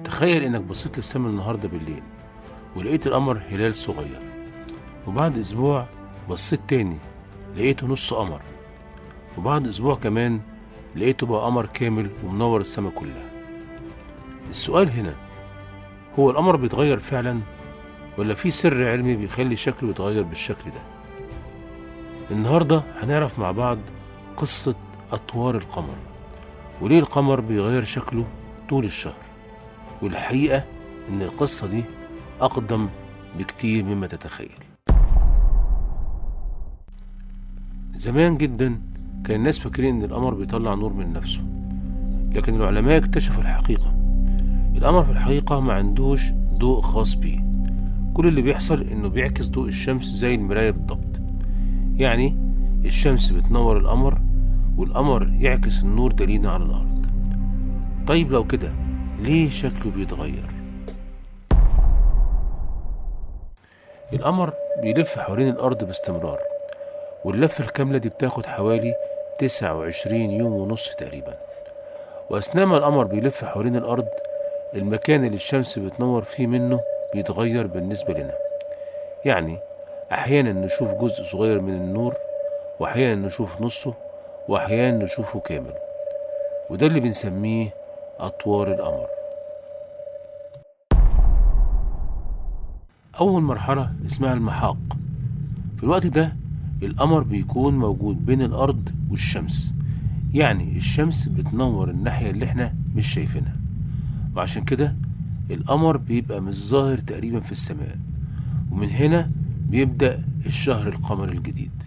تخيل انك بصيت للسما النهارده بالليل ولقيت القمر هلال صغير، وبعد اسبوع بصيت تاني لقيته نص قمر، وبعد اسبوع كمان لقيته بقى قمر كامل ومنور السما كلها. السؤال هنا، هو القمر بيتغير فعلا ولا في سر علمي بيخلي شكله يتغير بالشكل ده؟ النهارده هنعرف مع بعض قصة أطوار القمر، وليه القمر بيغير شكله طول الشهر. والحقيقة إن القصة دي أقدم بكتير مما تتخيل. زمان جدا كان الناس فاكرين إن القمر بيطلع نور من نفسه، لكن العلماء اكتشفوا الحقيقة. القمر في الحقيقة ما عندوش ضوء خاص بيه، كل اللي بيحصل إنه بيعكس ضوء الشمس زي المراية بالضبط. يعني الشمس بتنور القمر والقمر يعكس النور ده لينا على الأرض. طيب لو كده ليه شكله بيتغير؟ القمر بيلف حوالين الأرض باستمرار، واللفة الكاملة دي بتاخد حوالي 29 يوم ونص تقريبا. وأثناء ما القمر بيلف حوالين الأرض، المكان اللي الشمس بتنور فيه منه بيتغير بالنسبة لنا. يعني أحيانا نشوف جزء صغير من النور، وأحيانا نشوف نصه، وأحيانا نشوفه كامل. وده اللي بنسميه أطوار القمر. أول مرحلة اسمها المحاق. في الوقت ده القمر بيكون موجود بين الأرض والشمس، يعني الشمس بتنور الناحية اللي احنا مش شايفينها، وعشان كده القمر بيبقى مش ظاهر تقريبا في السماء. ومن هنا بيبدأ الشهر القمري الجديد.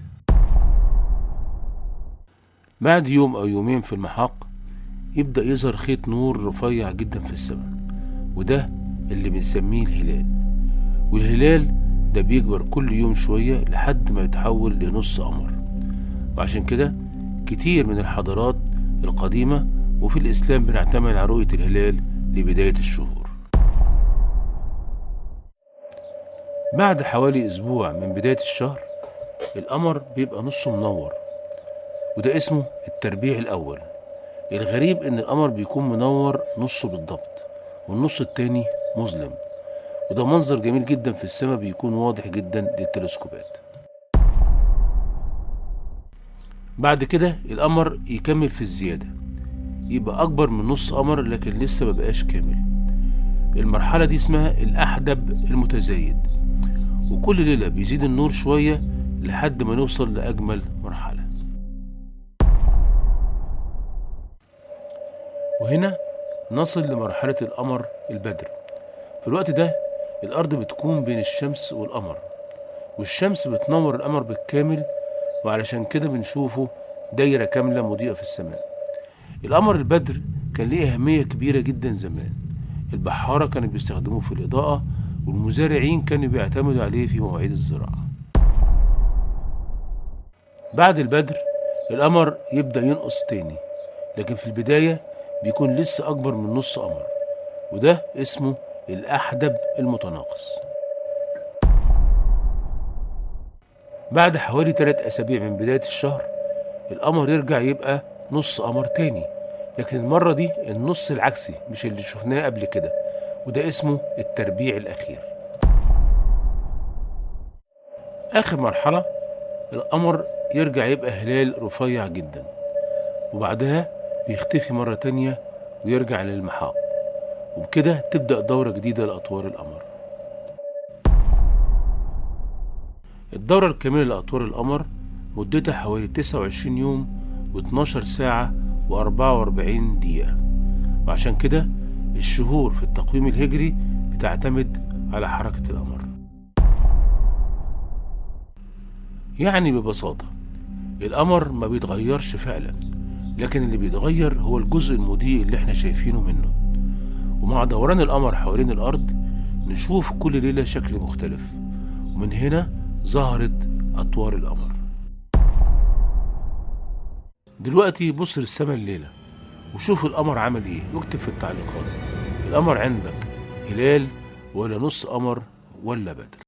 بعد يوم أو يومين في المحاق يبدأ يظهر خيط نور رفيع جدا في السماء، وده اللي بنسميه الهلال. والهلال ده بيكبر كل يوم شوية لحد ما يتحول لنص قمر. وعشان كده كتير من الحضارات القديمة وفي الإسلام بنعتمد على رؤية الهلال لبداية الشهور. بعد حوالي أسبوع من بداية الشهر القمر بيبقى نصه منور، وده اسمه التربيع الأول. الغريب إن القمر بيكون منور نصه بالضبط، والنص التاني مظلم، وده منظر جميل جدا في السماء بيكون واضح جدا للتلسكوبات. بعد كده القمر يكمل في الزيادة، يبقى أكبر من نص قمر لكن لسه مبقاش كامل. المرحلة دي اسمها الأحدب المتزايد، وكل ليلة بيزيد النور شوية لحد ما نوصل لأجمل مرحلة. وهنا نصل لمرحلة القمر البدر. في الوقت ده الأرض بتكون بين الشمس والقمر، والشمس بتنور القمر بالكامل، وعلشان كده بنشوفه دايرة كاملة مضيئة في السماء. القمر البدر كان ليه أهمية كبيرة جدا زمان. البحارة كانوا بيستخدموه في الإضاءة، والمزارعين كانوا بيعتمدوا عليه في مواعيد الزراعة. بعد البدر القمر يبدأ ينقص تاني، لكن في البداية بيكون لسه أكبر من نص قمر، وده اسمه الأحدب المتناقص. بعد حوالي 3 أسابيع من بداية الشهر القمر يرجع يبقى نص قمر تاني، لكن المرة دي النص العكسي مش اللي شفناه قبل كده، وده اسمه التربيع الأخير. آخر مرحلة القمر يرجع يبقى هلال رفيع جدا، وبعدها بيختفي مرة تانية ويرجع للمحاق، وبكده تبدأ دورة جديدة لأطوار القمر. الدورة الكاملة لأطوار القمر مدتها حوالي 29 يوم و12 ساعة و44 دقيقة، وعشان كده الشهور في التقويم الهجري بتعتمد على حركة القمر. يعني ببساطة القمر ما بيتغيرش فعلا، لكن اللي بيتغير هو الجزء المضيء اللي احنا شايفينه منه. ومع دوران القمر حوالين الأرض نشوف كل ليلة شكل مختلف، ومن هنا ظهرت أطوار القمر. دلوقتي بص للسماء الليلة وشوف القمر عمل ايه، واكتب في التعليقات القمر عندك هلال ولا نص قمر ولا بدر.